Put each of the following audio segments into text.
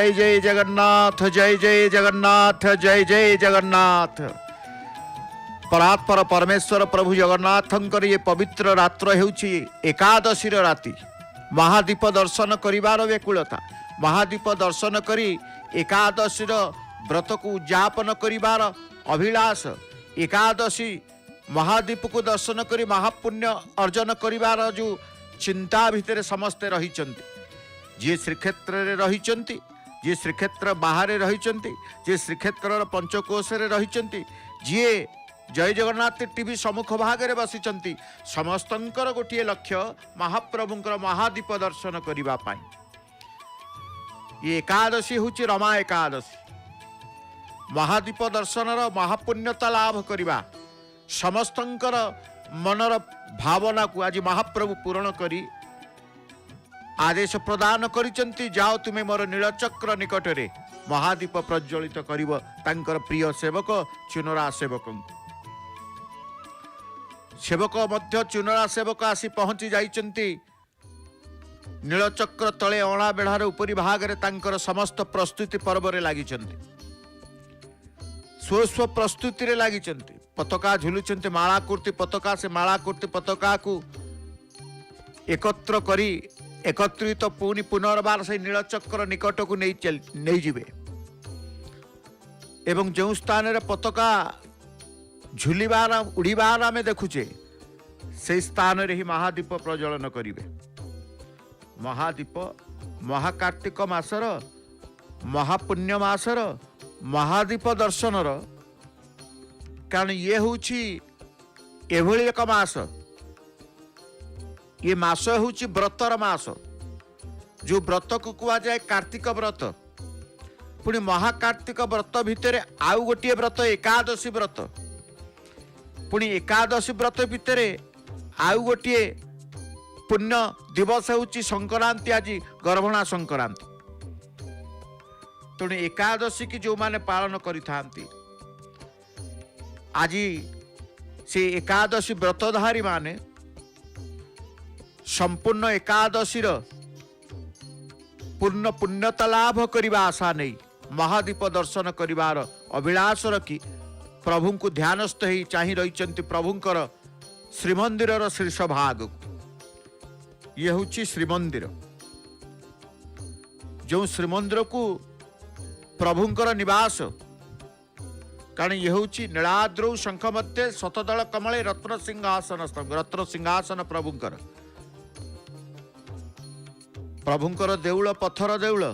जय जय जगन्नाथ, जय जय जगन्नाथ, जय जय जगन्नाथ। परात्पर परमेश्वर प्रभु जगन्नाथंकर ये पवित्र रात्र हेउछि एकादशी राति। महादीप दर्शन करिवार व्याकुलता, महादीप दर्शन करी एकादशी व्रत को उद्यापन करिवार अभिलाष, एकादशी महादीप को दर्शन करी महापुण्य अर्जन करिवार जो चिंता भितर समस्ते रहिचंती। जे श्रीक्षेत्र रे रहिचंती, जे श्रीक्षेत्र बाहर रहिचंती, जे श्रीक्षेत्र पंचकोश रे रहिचंती, जे जय जगन्नाथ टीवी सम्मुख भागरे बसिचंती, समस्तंकर गोटे लक्ष्य महाप्रभुंकर महादीप दर्शन करिबा पाई। ये एकादशी होची रमा एकादशी। महादीप दर्शनर महापुण्यता लाभ करिबा, समस्तंकर मनर भावना को आज महाप्रभु पूर्ण करी आदेश प्रदान करिचंती, जाओ तुमे मोर नीलचक्र निकटरे महादीप प्रज्वलित करिब तांकर प्रिय सेवक चुनरा सेवक। सेवक मध्य चुनरा सेवक आसी पहुंची जाइचंती नीलचक्र तले अणा बेढ़ार उपरी भागरे तांकर समस्त प्रस्तुति पर्व रे लागिचंती, स्व प्रस्तुति रे लागिचंती। पताका झुलुचंती, माला कुर्ती पताका, से माला कुर्ती पताका को एकत्र करी एकत्रित पुनि पुनर्बार से नीलचक्र निकट को नहीं जिबे एवं जो स्थान रे पताका झुलिबार उड़ीबार आमे देखुचे से स्थान रे ही महादीप प्रज्वलन करिवे। महादीप महाकार्तिक मासर महापुण्य मासर महादीप दर्शनर, कारण ये होची एभली एक मास, ये मास होची व्रतर मास, जो व्रत को कुआ जाए कार्तिक व्रत। पुणी महाकार्तिक व्रत भितर आउ गोटे व्रत एकादशी व्रत, पुणी एकादशी व्रत भितर आउ गोटे पुण्य दिवस होची संक्रांति, आज गर्भणा संक्रांति। तेणु एकादशी की जो माने पालन करिथांती, आज से एकादशी व्रतधारी माने संपूर्ण एकादशी पूर्ण पुण्यता लाभ करने आशा नहीं महादीप दर्शन करिवार अभिलाष रखी प्रभु को ध्यानस्थ ही चाहि रही प्रभुंकर श्रीमंदिर शीर्ष भाग। ये हूँ श्रीमंदिर, जो श्रीमंदिर को प्रभुंकर निवास, कारण ये हूँ नीलाद्रौ शंख मध्य शतदल कमले रत्न सिंहासन, रत्न सिंहासन प्रभुंकर। प्रभुंकर देउल पत्थर देउल,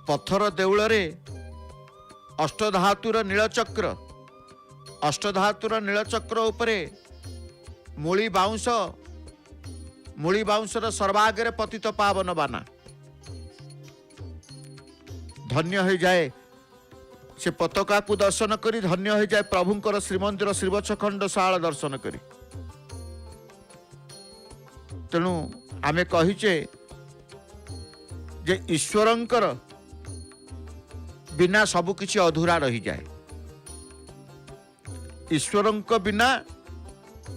पत्थर देउल रे अष्टधातुर नीलचक्र, अष्टधातुर नीलचक्र उपरे मूली बाउंसर सर्वाग्रे पतित पावन बाना। धन्य हो जाए से पताका को दर्शन करी, धन्य हो जाए प्रभुंकर श्रीमंदिर श्रीवत्सखंड शाला दर्शन करी। तेणु आमे कहिचे जे ईश्वरंकर बिना सबु किछि अधूरा रही जाए, ईश्वरंक बिना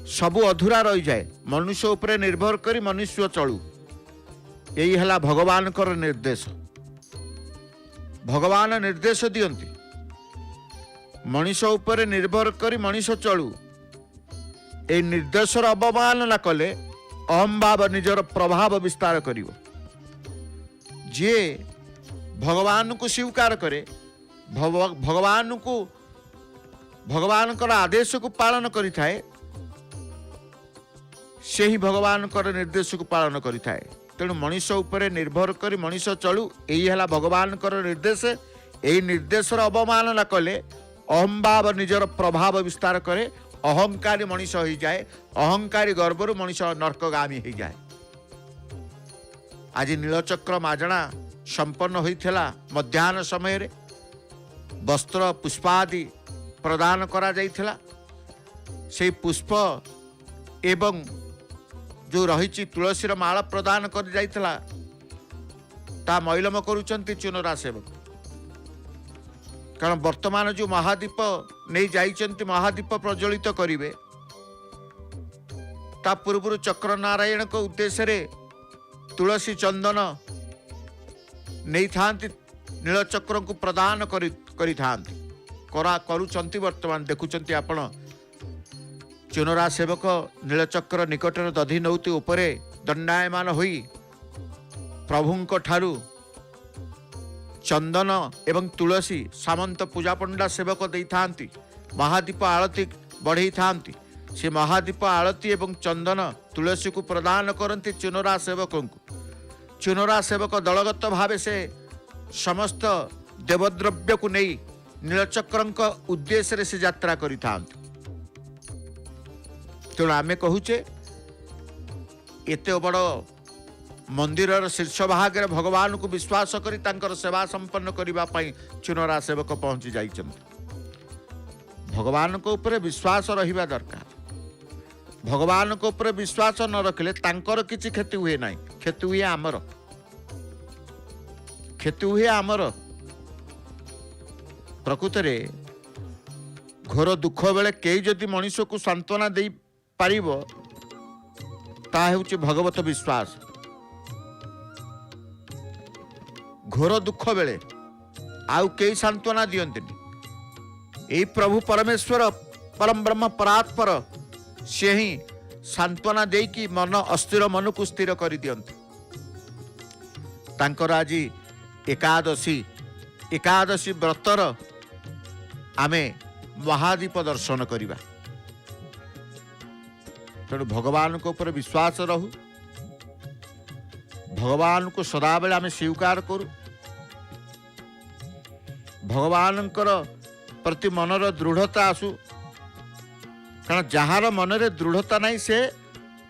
सबु अधूरा रही जाए। मनुष्य उपरे निर्भर करी मनुष्य चलू, यही हला भगवान कर निर्देश। भगवान निर्देश दियंती मनुष्य उपरे निर्भर करी मनुष्य चलू, ए निर्देशर अवमानना कले अहम भाव निजर प्रभाव विस्तार करिवो। जे भगवान को स्वीकार करे, भगवान को भगवान कर आदेश को पालन करि थाए, से ही भगवान कर निर्देश को पालन करि थाए। तेणु मनुष्य उपरे निर्भर करी मनुष्य चलू, यही है भगवान कर निर्देश। यही निर्देशर अवमानना कले अहम भाव निजर प्रभाव विस्तार करे, अहंकारी मनुष्य हो जाए, अहंकारी गर्भर मनुष्य नरकगामी हो जाए। आज नीलचक्र माजणा संपन्न होइथिला मध्याह्न समय रे, वस्त्र पुष्पादि प्रदान करा जाइथिला। से पुष्प एवं जो रही तुलसीर माला प्रदान कर जाइथिला, ता मैलम करुचंती चुनरा सेवक। कारण वर्तमान जो महादीप नहीं जाइचंती महादीप प्रज्वलित करिवे, ता पूर्व चक्र नारायण को उद्देश्य रे तुलसी चंदन नहीं थांती नीलचक्र को प्रदान करुचंती वर्तमान देखुचंती आपण चुनरा सेवक नीलचक्र निकटर दधि नौती उपरे दंडायमान होई प्रभुंक ठारू चंदन एवं तुलसी सामंत पूजा पंडा सेवक दे थांती महादीप आरती बढ़ई थांती से महादीप आरती एवं चंदन तुलसी को प्रदान करती चुनरा सेवक को चुनरा सेवक दलगत भाव से समस्त देवद्रव्य को नहीं नीलचक्र उद्देश्य से यात्रा करि थांती तेणु आमे कहूचे एते बड़ मंदिर शीर्ष भाग में भगवान को विश्वास करी तांकर सेवा संपन्न करने चुनरा सेवक पहुंची जाइछन्ति भगवान को ऊपर विश्वास रहिबा दरकार भगवान को ऊपर विश्वास न रखिले तांकर किछि क्षति हुए नाही क्षति हुए आमर प्रकृत रे घोर दुख बेले कई जदि मनुष्य को सांत्वना दे पारिबो ता हेउछि भगवत विश्वास घोर दुख बेले आउ कई सांत्वना दियंतिनी एई प्रभु परमेश्वर परम ब्रह्म परात्पर से ही सांत्वना देकी मन अस्थिर मन को स्थिर कर दियंती तांकर आज एकादशी व्रतर आमे महादीप दर्शन करिबा तेणु भगवान को ऊपर विश्वास रहू भगवान को सदाबेले आमे स्वीकार करू भगवान प्रति मनर दृढ़ता आसू कारण जार मनरे दृढ़ता नहीं से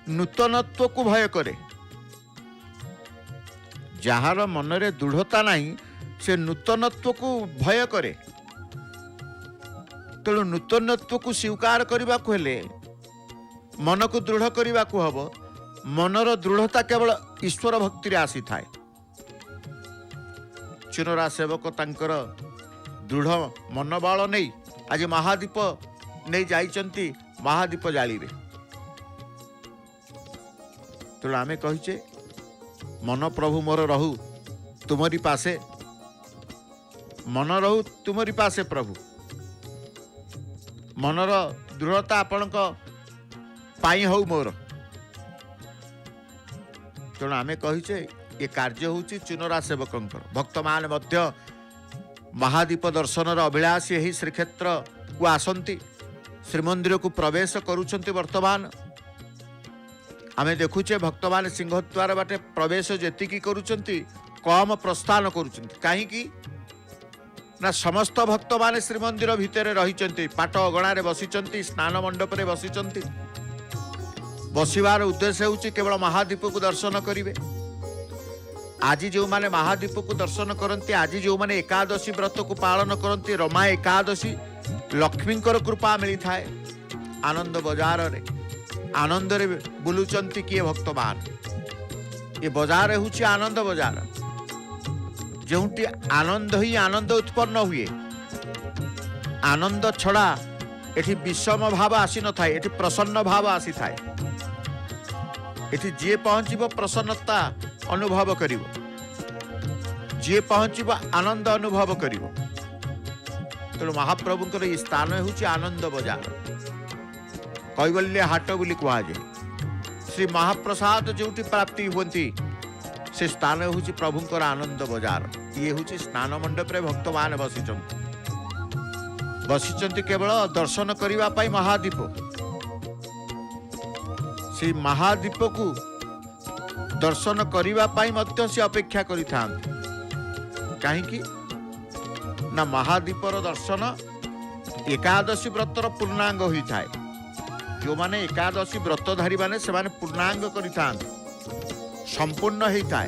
नूतनत्व को भय करे जार मनरे दृढ़ता नहीं से नूतनत्व को भय करे तेणु नूतनत्व को स्वीकार करने को हेले मन को दृढ़ करने को हब मनर दृढ़ता केवल ईश्वर भक्ति आसी थाए चुनरा सेवक तांकर दृढ़ मनोबल नहीं आज महादीप नहीं जाइचंती महादीप जालिबे तेणु आमे कहिचे मन प्रभु मोर रहू तुमरी पासे मन रहू तुमरी पासे प्रभु मनर दृढ़ता आपण पाई हौ मोर तेणु आमे कहिचे ये कार्य होची चुनरा सेवकंकर भक्त मान मध्य महादीप दर्शनर अभिलाषी यही श्रीक्षेत्र को आसंती श्रीमंदिर को प्रवेश करुछंती वर्तमान आमे देखुचे भक्त मान सिंहद्वार बाटे प्रवेश जेतिकी करुछंती कम प्रस्थान करुछंती काहीकि ना समस्त भक्त मान श्रीमंदिर भितर रहिचंती पाट अगणा रे बसिचंती स्नान मंडप रे बसिचंती बसिबार उद्देश्य होची केवल महादीप को दर्शन करिवे आज जो माने महादीप को दर्शन करती आज जो माने एकादशी व्रत को पालन करती रमा एकादशी लक्ष्मींकर कृपा मिली थाए आनंद बजार रे आनंद रे बुलुचंती किए भक्तमान ये बजार होची आनंद बजार जोटी आनंद ही आनंद उत्पन्न हुए आनंद छड़ा एठी विषम भाव आसी न थाए एठी प्रसन्न भाव आसी थाए एठी जे पहुंचीबो प्रसन्नता अनुभव करिवो जे पहुंचीबो आनंद अनुभव करिवो तेणु महाप्रभुंकर ये स्थान होची आनंद बजार कैवल्य हाट बोली कहुए श्री महाप्रसाद जोटी प्राप्ति होती से स्थान होची प्रभुंकर आनंद बजार ये होची स्नान मंडप रे भक्त मान बसिचंती केवल दर्शन करिवा पाई महादीप से महादीप को दर्शन करिवा पाई मध्य से अपेक्षा करिथांती काहीकि ना महादीपर दर्शन एकादशी व्रतर पूर्णांग होई थाए जो माने एकादशी व्रतधारी माने से माने पूर्णांग करिथांती संपूर्ण होई थाए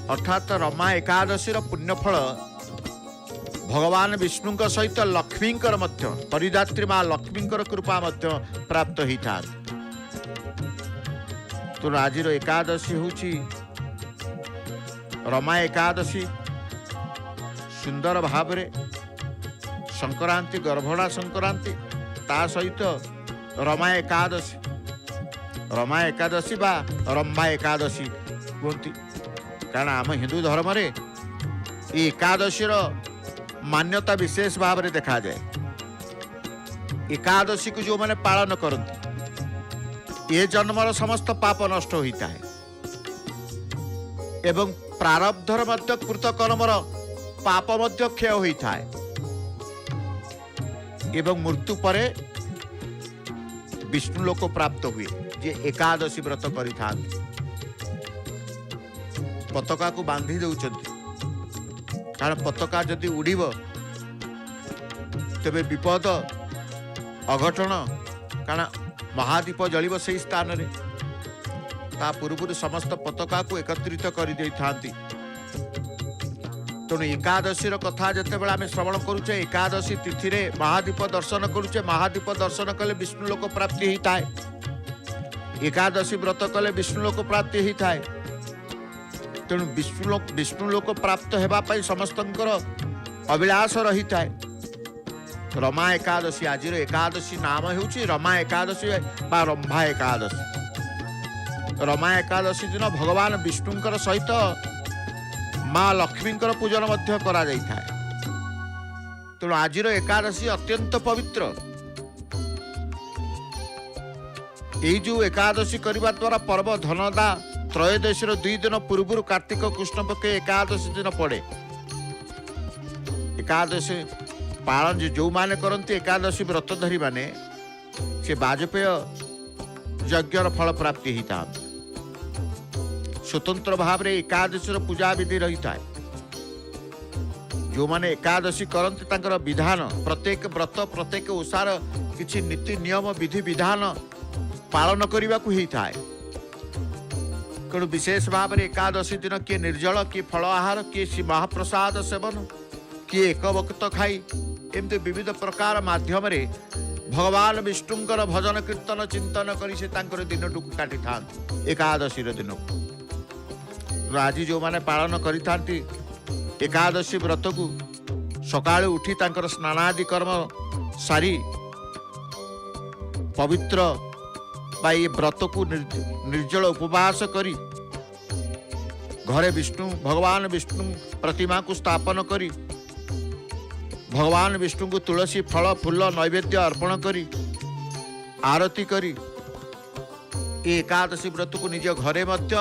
अर्थात रमा एकादशी पुण्यफल भगवान विष्णु सहित लक्ष्मींकर मध्य परिदात्री माँ लक्ष्मींकर कृपा मध्य प्राप्त होई थाए तो आज एकादशी होची रमा एकादशी सुंदर भाव रे संक्रांति गर्भणा संक्रांति ता सहित रमा एकादशी बा रमा एकादशी कहती कारण आम हिंदू धर्म रे ये एकादशी मान्यता विशेष भाव में देखा जाए। एकादशी को जो मैंने पालन करती ये जन्मर समस्त पाप नष्ट होता है एवं प्रारब्धर मध्य कृत कर्मर पाप मध्य क्षय होता है एवं मृत्यु पर विष्णु लोक प्राप्त हुए जे एकादशी व्रत करिथा पताका को बांधी दउचंती कारण पताका जदि उड़ीब तेबे विपद अघटन कारण महादीप जलिब से स्थान रे ता पूर्व समस्त पताका को एकत्रित कर दे थांती। तेणु एकादशी कथा जिते बड़े आम श्रवण करुचे एकादशी तिथि रे महादीप दर्शन करुचे महादीप दर्शन कले विष्णु लोक प्राप्ति होता है। एकादशी व्रत कले विष्णु लोक प्राप्ति होता है। तेणु विष्णु लोक प्राप्त होगापाई समस्तंकर अभिलाष रही है। रमा एकादशी आज एकादशी नाम होउची रमा एकादशी बा रंभा एकादशी। रमा एकादशी दिन भगवान विष्णुंकर सहित माँ लक्ष्मींकर पूजन मध्य करा जाई थाए। तेणु आज एकादशी अत्यंत पवित्र। यही जो एकादशी करने द्वारा पर्व धनदा त्रयोदशी 2 दिन पूर्व कार्तिक कृष्ण पक्ष एकादशी दिन पड़े। एकादशी पालन जो माने करती एकादशी व्रतधारी माने से वाजपेय यज्ञर फल प्राप्ति होता है। स्वतंत्र भाव में एकादशी पूजा विधि रही है। जो माने एकादशी करती तांकर विधान प्रत्येक व्रत प्रत्येक ओषार किछि नीति नियम विधि विधान पालन करने को होता है। तेणु विशेष भाव में एकादशी दिन किए निर्जल किए फल आहार किए महाप्रसाद सेवन किए एक वक्त खाई एमती विविध प्रकार माध्यम भगवान विष्णुंकर भजन कीर्तन चिंतन कर दिन टुकु काटि था एकादशी दिन को। आज जो माने पालन करी एकादशी व्रत को सकाळु उठी तांकर स्नानादि कर्म सारी पवित्र बाई व्रत को निर्जल उपवास करी घरे विष्णु भगवान विष्णु प्रतिमा को स्थापन करी भगवान विष्णु को तुलसी फल फूल नैवेद्य अर्पण करी आरती करी एकादशी व्रत को निज घरे मध्य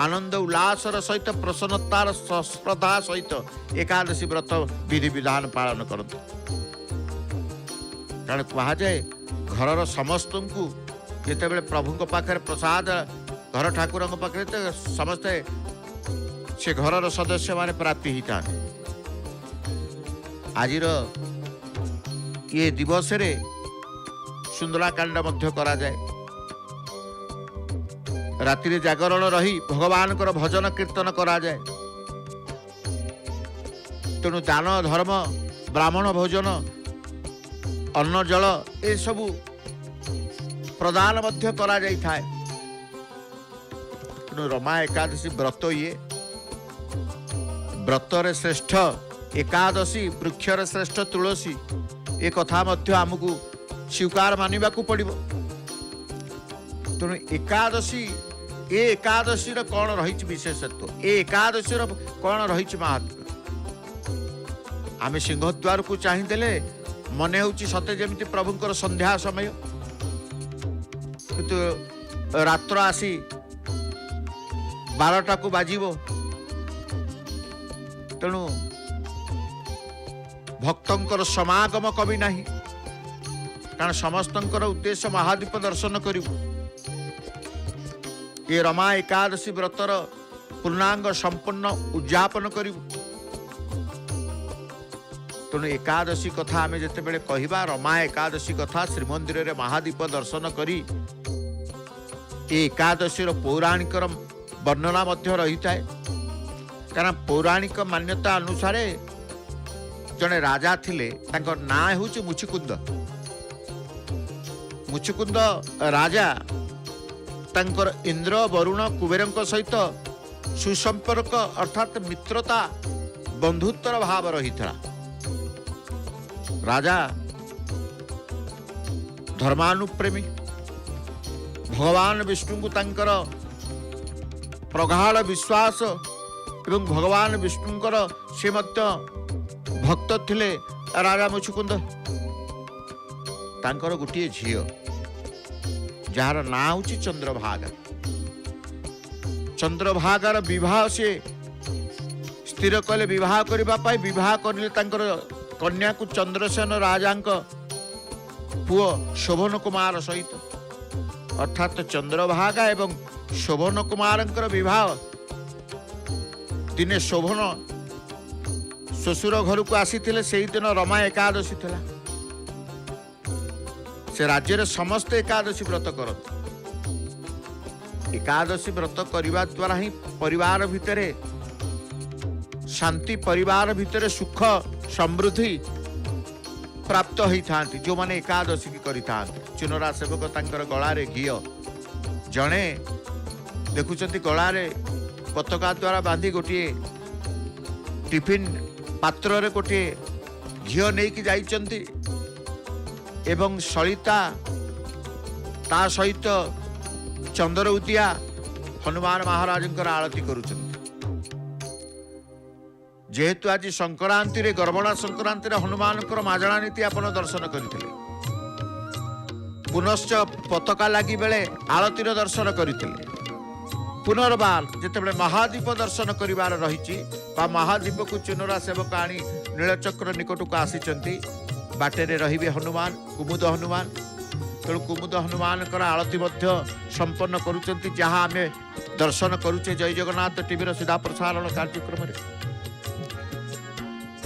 आनंद उल्लासर सहित प्रसन्नतार श्रद्धा सहित एकादशी व्रत विधि विधान पालन करते। कारण कहा जाए घर समस्त को जिते प्रभु पाखे प्रसाद घर ठाकुर पाखे समस्ते से घर सदस्य मान प्राप्ति होता है। आज ये दिवस रे सुंदराकांड मध्य करा जाए। रात्रि जागरण रही भगवान को भजन कीर्तन करा जाए। तेणु दान धर्म ब्राह्मण भोजन अन्न जल ये सबू प्रदान मध्य करा जाई थाए। तेणु रमा एकादशी व्रत ये व्रतर श्रेष्ठ एकादशी वृक्षर श्रेष्ठ तुलसी ए कथा मध्य आमको स्वीकार मानिबा को पड़िबो। तेणु एकादशी ए एकादशी कौन रही विशेषत्व ए एकादशी कौन रही महात्म्य आम सिंहद्वार को चाहिदेले मन हो सते जमी प्रभुंकर संध्या समय किंतु रात्र आसी 12टा को बाजिबो। तेणु भक्तंकर समागम कवि नहीं कारण समस्तंकर उद्देश्य महादीप दर्शन करिबो। ये रमा एकादशी व्रतर पूर्णांग संपूर्ण उद्यापन करिबो। तेणु एकादशी कथा आमे जते बेले कहिबा रमा एकादशी कथा श्रीमंदिर रे महादीप दर्शन करी एकादशी पौराणिक वर्णना मध्य रही है। कारण पौराणिक मान्यता अनुसार जड़े राजा थिले तांकर ना होउची मुचिकुंद। मुचिकुंद राजा तांकर इंद्र वरुण कुबेरंक सहित सुसंपर्क अर्थात मित्रता बंधुत्वर भाव रही था। राजा धर्मानुप्रेमी भगवान विष्णु को तांकर प्रगाढ़ विश्वास एवं भगवान विष्णुंकर से भक्त थिले राजा मुचुकुंद तांकर गोटे झील जार ना हूँ चंद्रभागा। चंद्रभागार विवाह से स्थिर कले विवाह करने विवाह करले कन्या को चंद्रसेन राजा पुओ शोभन कुमार सहित अर्थात चंद्रभागा एवं शोभन कुमार विवाह दिने शोभन श्वशुर घर को आसी से दिन रमा एकादशी थिला। से राज्य रे समस्त एकादशी व्रत करत। एकादशी व्रत करने द्वारा ही परिवार भितर शांति, परिवार भितर सुख समृद्धि प्राप्त होता जो माने एकादशी की करि चुनरा सेवक तांकर गलारे घी जड़े देखुंत गलारे पताका द्वारा बांधी गोटे टिफिन पात्र रे गोटे घी नहीं कि जाइचंती एवं सलिता ता सहित चंद्र उदिया हनुमान महाराज आरती करुचंती। जेहेतु आज संक्रांति रे गर्भणा संक्रांति रे हनुमान माजणा नीति आपण दर्शन करते पुनश्च पताका लगी बेले आरती दर्शन करते पुनर्बार जिते महादीप दर्शन करिवार रही महादीप को चुनरा सेवक आनी नीलचक्र निकट को आसी बाटेरे रहिबे हनुमान कुमुद हनुमान तेणु कुमुद हनुमान आरती संपन्न करुचंती जहाँ आमे दर्शन करुचे जय जगन्नाथ टीवी सीधा प्रसारण कार्यक्रम रे।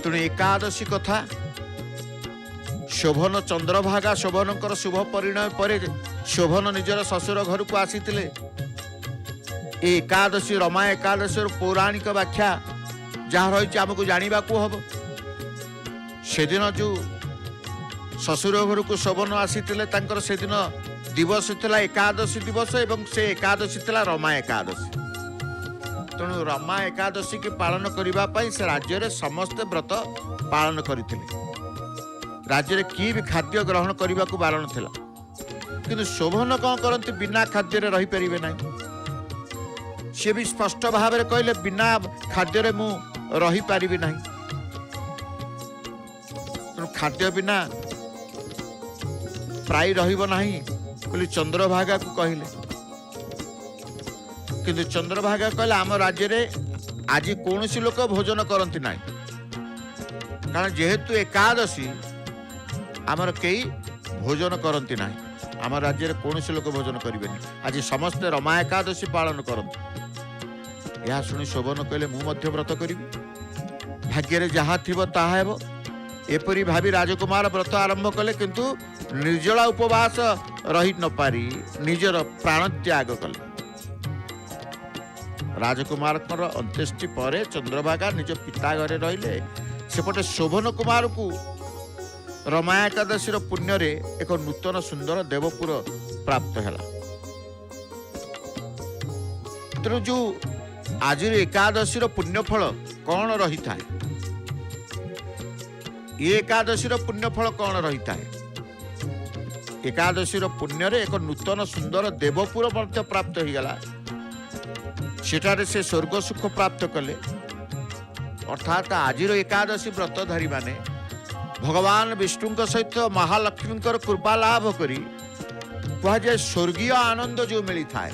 तेणु एकादशी कथा शोभन चंद्रभागा शोभनकर शुभ परिणय पर शोभन निजर ससुर घर को आसी एकादशी रमा एकादशी पौराणिक व्याख्या जहाँ रही आमको जाना हम से दिन जो ससुर घर को शोभन आसी से दिन दिवस थिला एकादशी दिवस एवं से एकादशी थिला रमा एकादशी। तेणु रमा एकादशी की पालन करने से राज्य रे समस्त व्रत पालन करते राज्य रे किए भी खाद्य ग्रहण करने को बारण थिला किंतु शोभन कौन करती बिना खाद्य रे रही परिबे नहीं। सी भी स्पष्ट भाव में कहले बिना खाद्य रे मु रही पारिबी नहीं। तेणु खाद्य बिना प्राय रहिबो नहीं बोली चंद्रभागा को कहले किंतु चंद्रभागा कहले आम राज्य रे आज कौन सी लोक भोजन करती ना कारण जेहेतु एकादशी आमर कई भोजन करती ना आम राज्य रे कौन सी लोक भोजन करेंगे आज समस्ते रमा एकादशी पालन करते। यह शुणी शोभन कहले मु मध्य व्रत करी भाग्य रे जहाँ थी ताहा हेबो एपरी भावी राजकुमार व्रत आरंभ कले किंतु निर्जला उपवास रही न पारी निजर प्राण त्याग कले। राजकुमार अंत्येष्टि पर चंद्रभागा निज पिता घरे रहिले सेपटे शोभन कुमार को रमा एकादशी पुण्य रे एक नूतन सुंदर देवपुर प्राप्त है। तेणु जो आज एकादशी पुण्यफल कौन रही था ये एकादशी पुण्यफल कौन रही था एकादशी पुण्य रे एक नूतन सुंदर देवपुर प्राप्त हो गला सेठारे से स्वर्ग सुख प्राप्त कले। अर्थात आज एकादशी व्रतधारी माने भगवान विष्णु सहित महालक्ष्मी कृपा लाभ करी कहुए स्वर्गीय आनंद जो मिली था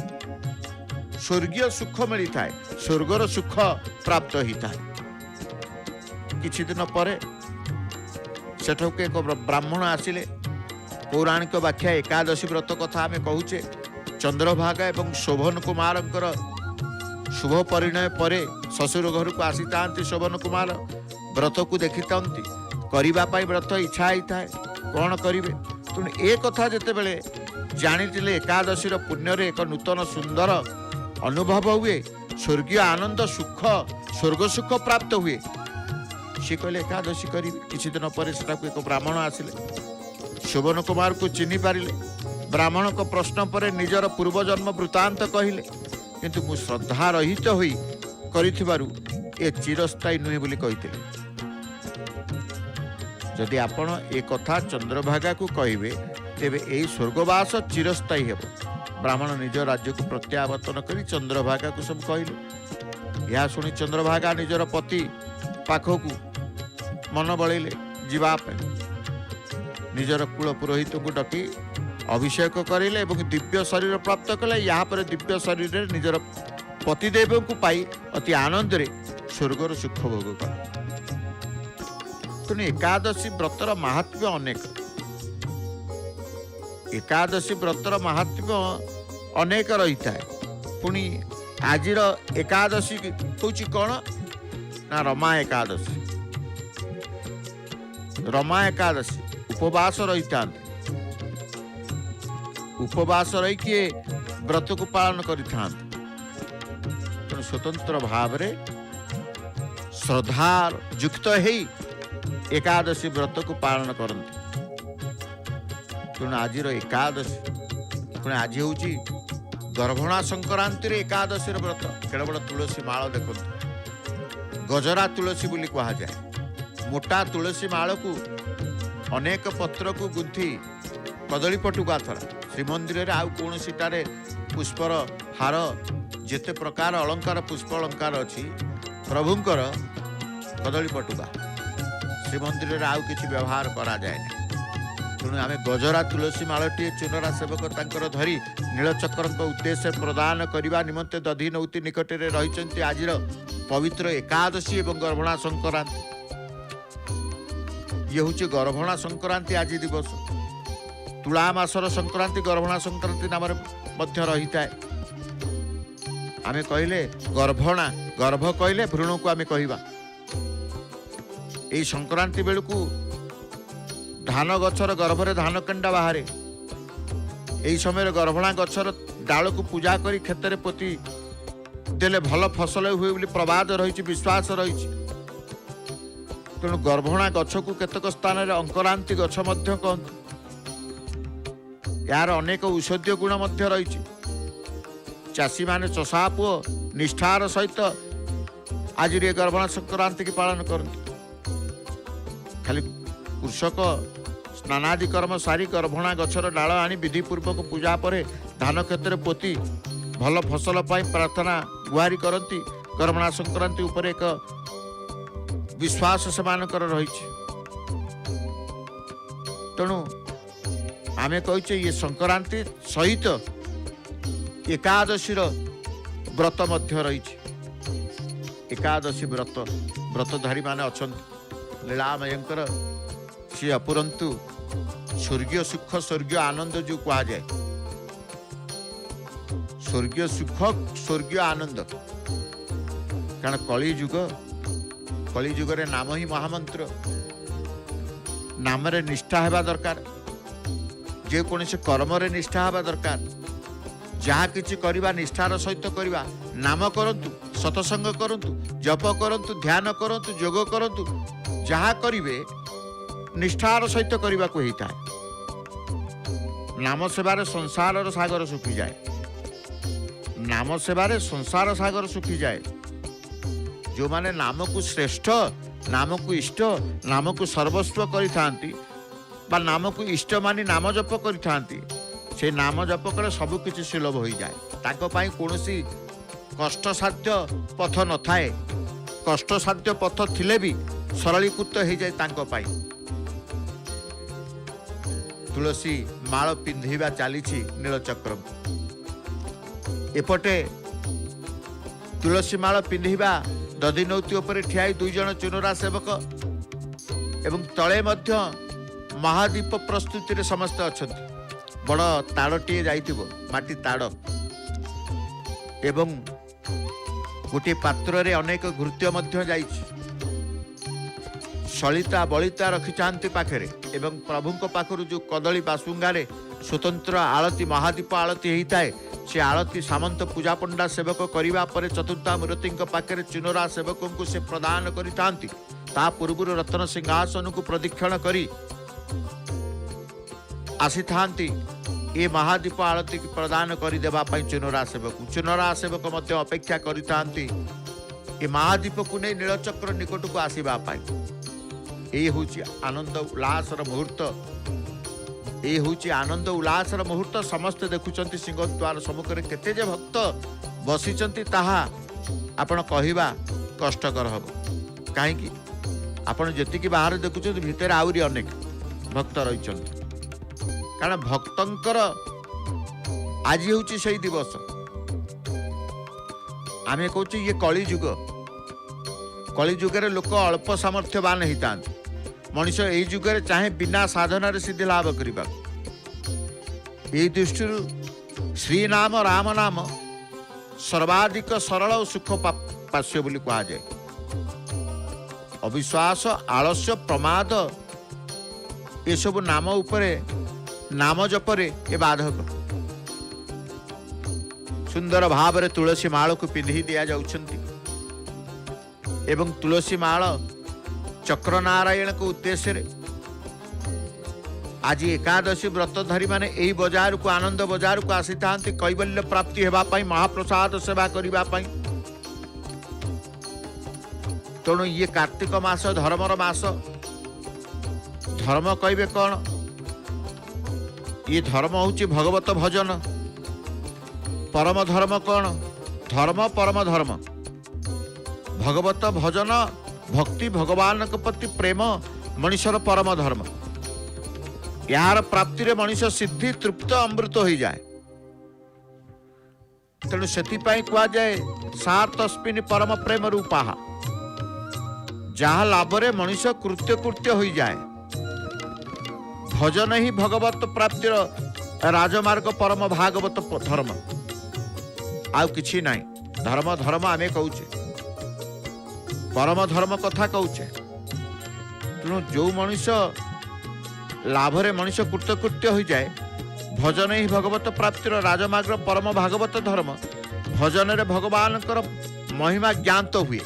स्वर्गीय सुख मिली था स्वर्गर सुख प्राप्त होता है। किछि दिन पर सेठक एक ब्राह्मण आसिले पौराणिक व्याख्या एकादशी व्रत कथा आम कहूचे चंद्रभागा एवं शोभन कुमार शुभ परिणय पर ससुर घर को आसी था शोभन कुमार व्रत को देखी करने व्रत इच्छा होता है कौन करेंगे। तेणु ए कथा जिते बड़े जानी एकादशी पुण्य रे एक नूतन सुंदर अनुभव हुए स्वर्गीय आनंद सुख स्वर्ग सुख प्राप्त हुए सी कहले एकादशी करी। किछि दिन पर एक ब्राह्मण आसिले शोभन कुमार को चिन्ह पारिले ब्राह्मण को प्रश्न पर निजर पूर्वजन्म वृत्तांत कहले किंतु मु श्रद्धा रहित होई करिथिबारु ए चिरस्थायी नुहे बोली कहिथिले। जदि आपण ए कथा चंद्रभागा को कहिबे तेबे एई स्वर्गवास चिरस्थायी हेबो। ब्राह्मण निज राज्य को प्रत्यावर्तन करी चंद्रभागा को सब कहले। यह शुणी चंद्रभागा निजर पति ପାଖକୁ ମନ ବଳେଇଲେ ଯିବା ପାଇଁ। ନିଜର କୁଳ ପୁରୋହିତଙ୍କୁ ଡକି ଅଭିଷେକ କରିଲେ ଏବଂ ଦିବ୍ୟ ଶରୀର ପ୍ରାପ୍ତ କଲେ। ଏହାପରେ ଦିବ୍ୟ ଶରୀରରେ ନିଜର ପତିଦେବଙ୍କୁ ପାଇ ଅତି ଆନନ୍ଦରେ ସ୍ୱର୍ଗର ସୁଖ ଭୋଗ କଲେ। ତେଣୁ ଏକାଦଶୀ ବ୍ରତର ମାହାତ୍ମ୍ୟ ଅନେକ। ଏକାଦଶୀ ବ୍ରତର ମାହାତ୍ମ୍ୟ ଅନେକ ରହିଥାଏ। ପୁଣି ଆଜିର ଏକାଦଶୀ ହେଉଛି କ'ଣ ନା ରମା ଏକାଦଶୀ। ରମା ଏକାଦଶୀ ଉପବାସ ରହିଥାନ୍ତି। ଉପବାସ ରହିକି ବ୍ରତକୁ ପାଳନ କରିଥାନ୍ତି। ତେଣୁ ସ୍ୱତନ୍ତ୍ର ଭାବରେ ଶ୍ରଦ୍ଧା ଯୁକ୍ତ ହେଇ ଏକାଦଶୀ ବ୍ରତକୁ ପାଳନ କରନ୍ତି। ତେଣୁ ଆଜିର ଏକାଦଶୀ ପୁଣି ଆଜି ହେଉଛି ଗର୍ଭଣା ସଂକ୍ରାନ୍ତିରେ ଏକାଦଶୀର ବ୍ରତ। କେଡ଼େ ବଡ଼ ତୁଳସୀ ମାଳ ଦେଖନ୍ତୁ, ଗଜରା ତୁଳସୀ ବୋଲି କୁହାଯାଏ। ମୋଟା ତୁଳସୀ ମାଳକୁ ଅନେକ ପତ୍ରକୁ ଗୁନ୍ଥି କଦଳୀ ପଟୁକା ଥରା। ଶ୍ରୀମନ୍ଦିରରେ ଆଉ କୌଣସିଟାରେ ପୁଷ୍ପର ହାର ଯେତେ ପ୍ରକାର ଅଳଙ୍କାର ପୁଷ୍ପ ଅଳଙ୍କାର ଅଛି, ପ୍ରଭୁଙ୍କର କଦଳୀ ପଟୁକା। ଶ୍ରୀମନ୍ଦିରରେ ଆଉ କିଛି ବ୍ୟବହାର କରାଯାଏ ନାହିଁ। ତେଣୁ ଆମେ ଗଜରା ତୁଳସୀ ମାଳଟିଏ ଚୁନରା ସେବକ ତାଙ୍କର ଧରି ନୀଳଚକ୍ରଙ୍କ ଉଦ୍ଦେଶ୍ୟ ପ୍ରଦାନ କରିବା ନିମନ୍ତେ ଦଧିନୌତି ନିକଟରେ ରହିଛନ୍ତି। ଆଜିର ପବିତ୍ର ଏକାଦଶୀ ଏବଂ ଗର୍ଭଣା ସଂକ୍ରାନ୍ତି। ଇଏ ହେଉଛି ଗର୍ଭଣା ସଂକ୍ରାନ୍ତି ଆଜି ଦିବସ। ତୁଳା ମାସର ସଂକ୍ରାନ୍ତି ଗର୍ଭଣା ସଂକ୍ରାନ୍ତି ନାମରେ ମଧ୍ୟ ରହିଥାଏ। ଆମେ କହିଲେ ଗର୍ଭଣା, ଗର୍ଭ କହିଲେ ଭ୍ରୂଣକୁ ଆମେ କହିବା। এই ସଂକ୍ରାନ୍ତି ବେଳକୁ ଧାନ ଗଛର ଗର୍ଭରେ ଧାନ କେଣ୍ଡା ବାହାରେ। এই ସମୟରେ ଗର୍ଭଣା ଗଛର ଡାଳକୁ ପୂଜା କରି କ୍ଷେତରେ ପୋତି ଦେଲେ ଭଲ ଫସଲ ହୁଏ ବୋଲି ପ୍ରବାଦ ରହିଛି, ବିଶ୍ୱାସ ରହିଛି। ତେଣୁ ଗର୍ଭଣା ଗଛକୁ କେତେକ ସ୍ଥାନରେ ଅଙ୍କରାନ୍ତି ଗଛ ମଧ୍ୟ କହନ୍ତି। ଏହାର ଅନେକ ଔଷଧୀୟ ଗୁଣ ମଧ୍ୟ ରହିଛି। ଚାଷୀମାନେ ଚଷା ପୁଅ ନିଷ୍ଠାର ସହିତ ଆଜିର ଏ ଗର୍ଭଣା ସଂକ୍ରାନ୍ତିକି ପାଳନ କରନ୍ତି। ଖାଲି କୃଷକ ସ୍ନାନାଦି କର୍ମ ସାରି ଗର୍ଭଣା ଗଛର ଡାଳ ଆଣି ବିଧିପୂର୍ବକ ପୂଜା ପରେ ଧାନ କ୍ଷେତ୍ରରେ ପୋତି ଭଲ ଫସଲ ପାଇଁ ପ୍ରାର୍ଥନା ଗୁହାରି କରନ୍ତି। ଗର୍ଭଣା ସଂକ୍ରାନ୍ତି ଉପରେ ଏକ ବିଶ୍ୱାସ ସେମାନଙ୍କର ରହିଛି। ତେଣୁ ଆମେ କହୁଛେ ଇଏ ସଂକ୍ରାନ୍ତି ସହିତ ଏକାଦଶୀର ବ୍ରତ ମଧ୍ୟ ରହିଛି। ଏକାଦଶୀ ବ୍ରତଧାରୀମାନେ ଅଛନ୍ତି। ଲୀଳାମୟଙ୍କର ସେ ଅପୁରନ୍ତୁ ସ୍ୱର୍ଗୀୟ ସୁଖ ସ୍ୱର୍ଗୀୟ ଆନନ୍ଦ ଯେଉଁ କୁହାଯାଏ, ସ୍ୱର୍ଗୀୟ ସୁଖ ସ୍ୱର୍ଗୀୟ ଆନନ୍ଦ। କାରଣ କଳିଯୁଗରେ ନାମ ହିଁ ମହାମନ୍ତ୍ର। ନାମରେ ନିଷ୍ଠା ହେବା ଦରକାର। ଯେକୌଣସି କର୍ମରେ ନିଷ୍ଠା ହେବା ଦରକାର। ଯାହା କିଛି କରିବା ନିଷ୍ଠାର ସହିତ କରିବା। ନାମ କରନ୍ତୁ, ସତସଙ୍ଗ କରନ୍ତୁ, ଜପ କରନ୍ତୁ, ଧ୍ୟାନ କରନ୍ତୁ, ଯୋଗ କରନ୍ତୁ। ଯାହା କରିବେ ନିଷ୍ଠାର ସହିତ କରିବାକୁ ହେଇଥାଏ। ନାମ ସେବାରେ ସଂସାରର ସାଗର ଶୁଖିଯାଏ। ନାମ ସେବାରେ ସଂସାର ସାଗର ଶୁଖିଯାଏ। ଯେଉଁମାନେ ନାମକୁ ଶ୍ରେଷ୍ଠ, ନାମକୁ ଇଷ୍ଟ, ନାମକୁ ସର୍ବସ୍ୱ କରିଥାନ୍ତି ବା ନାମକୁ ଇଷ୍ଟ ମାନି ନାମ ଜପ କରିଥାନ୍ତି, ସେ ନାମ ଜପ କଲେ ସବୁ କିଛି ସୁଲଭ ହୋଇଯାଏ। ତାଙ୍କ ପାଇଁ କୌଣସି କଷ୍ଟସାଧ୍ୟ ପଥ ନଥାଏ। କଷ୍ଟସାଧ୍ୟ ପଥ ଥିଲେ ବି ସରଳୀକୃତ ହେଇଯାଏ ତାଙ୍କ ପାଇଁ। ତୁଳସୀ ମାଳ ପିନ୍ଧିବା ଚାଲିଛି ନୀଳଚକ୍ରଙ୍କୁ। ଏପଟେ ତୁଳସୀ ମାଳ ପିନ୍ଧିବା ଦଧିନୌତି ଉପରେ ଠିଆଇ ଦୁଇ ଜଣ ଚୁନରା ସେବକ ଏବଂ ତଳେ ମଧ୍ୟ ମହାଦୀପ ପ୍ରସ୍ତୁତିରେ ସମସ୍ତେ ଅଛନ୍ତି। ବଡ଼ ତାଡ଼ଟିଏ ଯାଇଥିବ, ମାଟି ତାଡ଼, ଏବଂ ଗୋଟିଏ ପାତ୍ରରେ ଅନେକ ଘୃତ୍ୟ ମଧ୍ୟ ଯାଇଛି। ସଳିତା ବଳିତା ରଖିଥାନ୍ତି ପାଖରେ ଏବଂ ପ୍ରଭୁଙ୍କ ପାଖରୁ ଯେଉଁ କଦଳୀ ବାସୁଙ୍ଗାରେ ସ୍ୱତନ୍ତ୍ର ଆଳତି ମହାଦୀପ ଆଳତି ହେଇଥାଏ, ସେ ଆଳତି ସାମନ୍ତ ପୂଜା ପଣ୍ଡା ସେବକ କରିବା ପରେ ଚତୁର୍ଦ୍ଧାମୂର୍ତ୍ତିଙ୍କ ପାଖରେ ଚୁନରା ସେବକଙ୍କୁ ସେ ପ୍ରଦାନ କରିଥାନ୍ତି। ତା ପୂର୍ବରୁ ରତ୍ନ ସିଂହାସନକୁ ପ୍ରଦକ୍ଷିଣ କରି ଆସିଥାନ୍ତି ଏ ମହାଦୀପ ଆଳତି ପ୍ରଦାନ କରିଦେବା ପାଇଁ ଚୁନରା ସେବକ ମଧ୍ୟ ଅପେକ୍ଷା କରିଥାନ୍ତି ଏ ମହାଦୀପକୁ ନେଇ ନୀଳଚକ୍ର ନିକଟକୁ ଆସିବା ପାଇଁ। এই হচ্ছে আনন্দ উল্লাসর মুহূর্ত। এই হচ্ছে আনন্দ উল্লাসর মুহূর্ত। সমস্তে দেখুଛନ୍ତି সিংহদ্ୱାର ସମ୍ମୁଖରେ କେତେ ଯେ ଭକ୍ତ ବସିଛନ୍ତି ତାହା ଆପଣ କହିବା କଷ୍ଟକର ହେବ। कहीं आपण जी बाहर देखुं भितर आहरी अनेक भक्त रही कारण भक्तंकर आज हूँ से दिवस आम कहूँ ये कली जुगे लोक अल्प सामर्थ्यवान होता मनीष यही जुगे चाहे बिना साधन सिद्धि लाभ करने यही दृष्टि श्रीनाम राम नाम सर्वाधिक सरल और सुख पाश्य बोली कहा जाए। अविश्वास आलस्य प्रमाद ये सब नाम उपरे नाम जपरे ये बाधक सुंदर भाव रे तुलसी माल को पिंधि दिया जाउछंती एवं तुलसी माल चक्र नारायण को उद्देश्य रे आज एकादशी व्रतधारी माने एही बजार को आनंद बजार को आसी थांती कैवल्य प्राप्ति हेबा पाई महाप्रसाद सेवा करिबा पाई। तेणु ये कार्तिक मास धर्मर मास धर्म कहबे कौन ये धर्म होची भगवत भजन परम धर्म कौन धर्म परम धर्म भगवत भजन भक्ति भगवान के प्रति प्रेम मनुष्यर परम धर्म यार प्राप्ति रे मनुष्य सिद्धि तृप्त अमृत हो जाए। तेणु से कह जाए सा तस्मिन् परम प्रेम रूपा जहाँ लाभ रे मनुष्य कृत्य कृत्य हो जाए भजन ही भगवत प्राप्तिर राजमार्ग परम भागवत धर्म आउ किछि नहीं धर्म धर्म आमे कहूचे परम धर्म कथा कहूचे। तेणु जो मनुष्य लाभरे मनुष्य कृतकृत्य हो जाए भजन ही भगवत प्राप्तिर राजमार्ग परम भागवत धर्म भजन रे भगवान महिमा ज्ञात हुए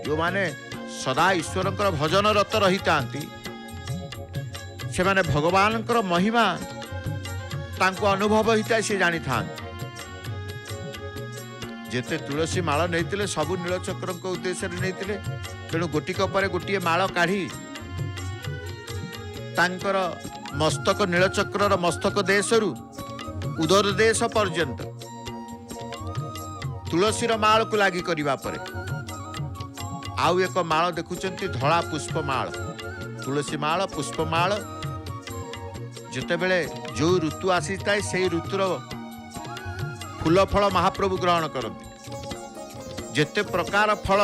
जो माने सदा ईश्वर भजन रत रही से माने भगवान महिमा तांको अनुभव होता है सी जानी था जेते तुलसी माल नहीं सबू नीलचक्र उद्देश्य नहीं तेणु गोटिक पर गोटे माल काढ़ी तांकर मस्तक नीलचक्र मस्तक देशरु उदर देश पर्यंत तुलसीर माल को लगी करबा परे आउ एक माल देखुचंती धला पुष्पमाल तुलसी माल पुष्पमाल जितेबले जो ऋतु आसी थाए से ऋतुर फूल फल महाप्रभु ग्रहण करते जेते प्रकार फल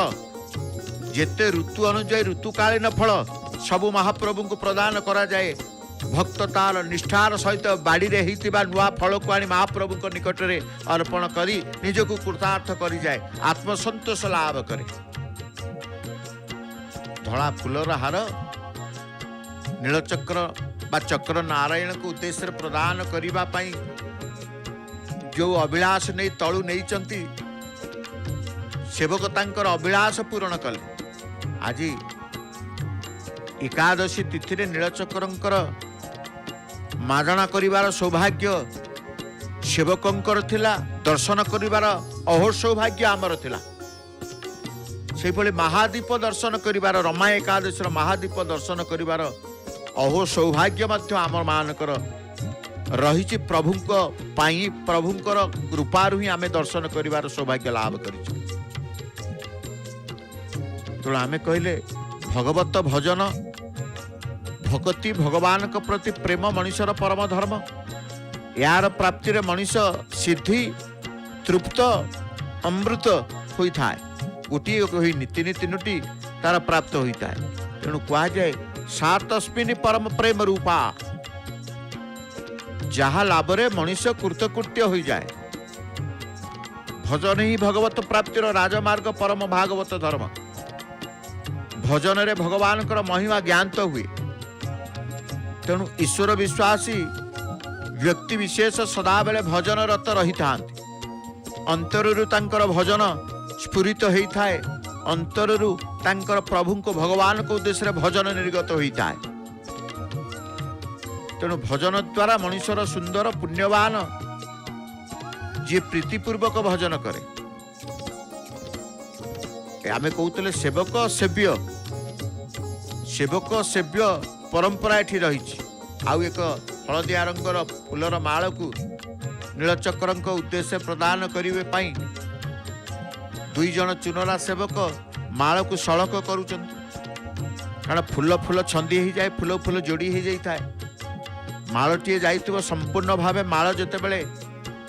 जेते ऋतु अनुଯାयी ऋतुकालीन फल सबु महाप्रभु को प्रदान करा जाए भक्त तार निष्ठार सहित बाड़ी रे हितिबा नुआ फल को आनी महाप्रभु को निकट रे अर्पण करी निजको कृतार्थ करी जाए आत्मसंतोष लाभ करे। धला फूलर हार नीलचक्र बा चक्र नारायण को उद्देश्य प्रदान करिबा पाई जो अभिलाष नहीं तलु नहीं चंती सेवक तांकर अभिलाष पूरण कले। आज एकादशी तिथि रे नीलचक्रंकर मागणा करिवार सौभाग्य सेवकंकर थिला दर्शन करिवार अहो सौभाग्य आमर थिला से भली महादीप दर्शन करिवार रमा एकादशी महादीप दर्शन करिवार अहो सौभाग्य मध्य आम मानकर रही प्रभुंको पाई प्रभुंकर कृपारु ही आमे दर्शन करिवार सौभाग्य लाभ करिछु। तो आमे कहले भगवत भजन भक्ति भगवान के प्रति प्रेम मनुष्यर परम धर्म यार प्राप्ति रे मनुष्य सिद्धि तृप्त अमृत होता है गोटे तीन तीनोटी तार प्राप्त होता है। तेणु कह जाए सा तस्मिन् परम प्रेम रूपा जहाँ लाभ रे मनुष्य कृतकृत्य हो जाए भजन ही भगवत प्राप्तिर राजमार्ग परम भागवत धर्म भजन रे भगवान कर महिमा ज्ञात हुए। तेणु ईश्वर विश्वासी व्यक्ति विशेष सदा बेले भजन रत रही था अंतरु तांकर भजन स्फुरित होता है अंतरु तांकर प्रभु को भगवान को उद्देश्य भजन निर्गत होता है। तेणु भजन द्वारा मनुष्यर सुंदर पुण्यवान जी प्रीतिपूर्वक भजन करे आमे कहते सेवक सेव्य सेवक सेव्य परंपरा एठी रही आउ एक हलदिया रंगर फूलर माल को नीलचक्र उद्देश्य प्रदान करिवे पाई दुई जन चुनरा सेवक माल को सड़क करुँच कारण फूल फूल छंदी हो जाए फूल फूल जोड़ी हो जाए मालटीए जाइथिबो संपूर्ण भावे माल जते बेले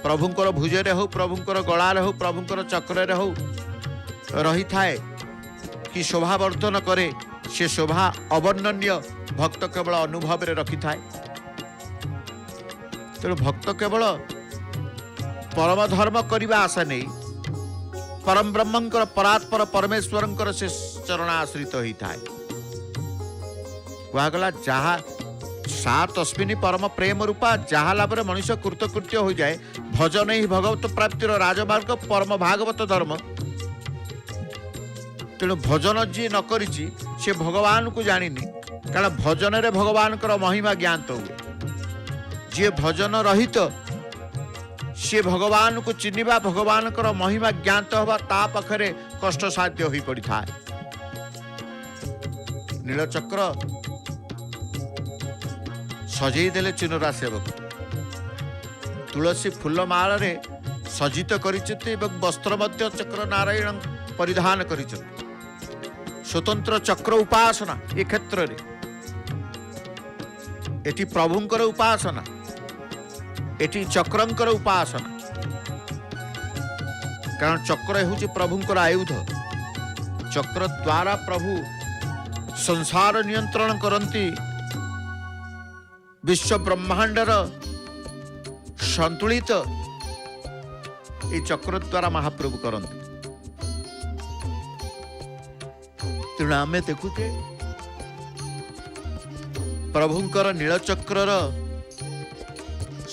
प्रभुंकर भुजरे हो प्रभुंकर गलार हो प्रभुंकर चक्र हो रही थाए कि शोभा वर्धन करे से शोभा अवर्णनीय भक्त केवल अनुभव रे रखी थाए। तेणु भक्त केवल परम धर्म करने आशा नहीं परम ब्रह्मंकर परात्पर परमेश्वरंकर से चरण आश्रित होता है। कहगला जहा सा तस्मिनी परम प्रेम रूपा जहा लाभ मनुष्य कृतकृत्य हो जाए भजन ही भगवत प्राप्तिर राजमार्ग परम भागवत धर्म। तेणु भजन जी न करिछि से भगवान को जानी कारण भजन रे भगवान कर महिमा ज्ञात हुए जी भजन रहित सी भगवान को चिन्हवा भगवान कर महिमा ज्ञात हवा ता पाखरे कष्ट साध्य हो पड़ी था। नीलचक्र सजई देले चुनरा सेवक तुलसी फूल माल रे सज्जित करिछति एवं वस्त्र मध्य चक्र नारायण परिधान करिछति स्वतंत्र चक्र उपासना ए क्षेत्र रे एटी प्रभुंकर उपासना एटी चक्रंकर उपासना कारण चक्र हूँ प्रभुंकर आयुध चक्र द्वारा प्रभु संसार नियंत्रण करती विश्व ब्रह्मांडर संतुलित ये चक्र द्वारा महाप्रभु करती। तेणु आम देखुचे प्रभुंकर नीलचक्रर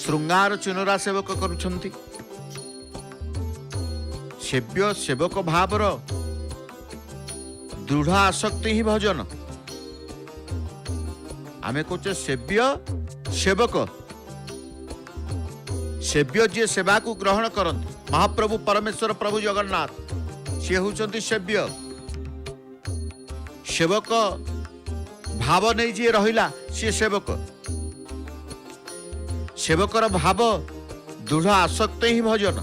श्रृंगार चुनरा सेवक करुछंती सेव्य सेवक भावर दृढ़ आसक्ति ही भजन आमे कहे सेव्य सेवक सेव्य जी सेवा को ग्रहण करते महाप्रभु परमेश्वर प्रभु जगन्नाथ सी होउछंती सेव्य सेवक भाव नहीं जी रहिला सी सेवक सेवकर भाव दृढ़ आसक्त ही भजन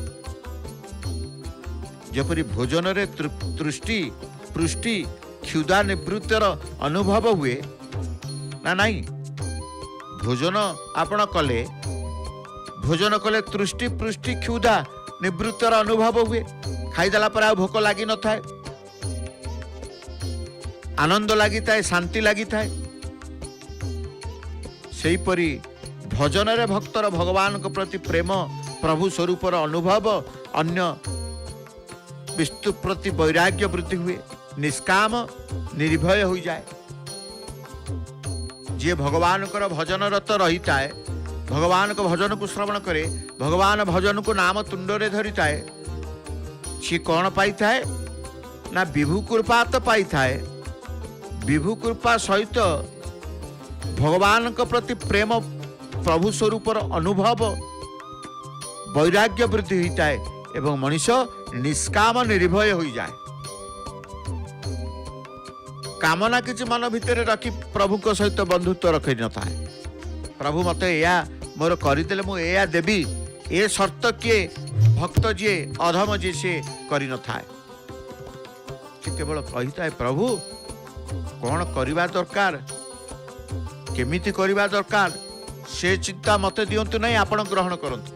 जपरी भोजन रे तृष्टि पृष्टि क्षुधा निवृत्तर अनुभव हुए ना नहीं भोजन आपण कले भोजन कले तृष्टि पृष्टि क्षुधा निवृत्तर अनुभव हुए खाईदेला पर आ भोक लगी न थाए आनंद लगी थाए शांति लगी थाए सेही परी भजन रे भक्तर भगवान को प्रति प्रेम प्रभु स्वरूपर अनुभव अन्य विष्णु प्रति वैराग्य वृद्धि हुए निष्काम निर्भय हो जाए जी भगवान को भजन रत रहीता है भगवान को भजन को श्रवण करे भगवान भजन को नाम तुंडरे धरीता है सी कौन पाई थाए ना विभु कृपा तो पाई थाए विभु कृपा सहित भगवान को प्रति प्रेम प्रभु स्वरूपर अनुभव वैराग्य वृद्धि होता है एवं मनुष्य निष्काम निर्भय हो जाए कामना किसी मन भितर रखी प्रभु को सहित बंधुत्व रखी न था प्रभु मत या मोर करदेले मु या देवी ए शर्त किए भक्त जी अधम जी से कर न था केवल कही प्रभु कौन करवा दरकार केमिति करवा दरकार से चिंता मत दिंतु नहीं आपण ग्रहण करंतु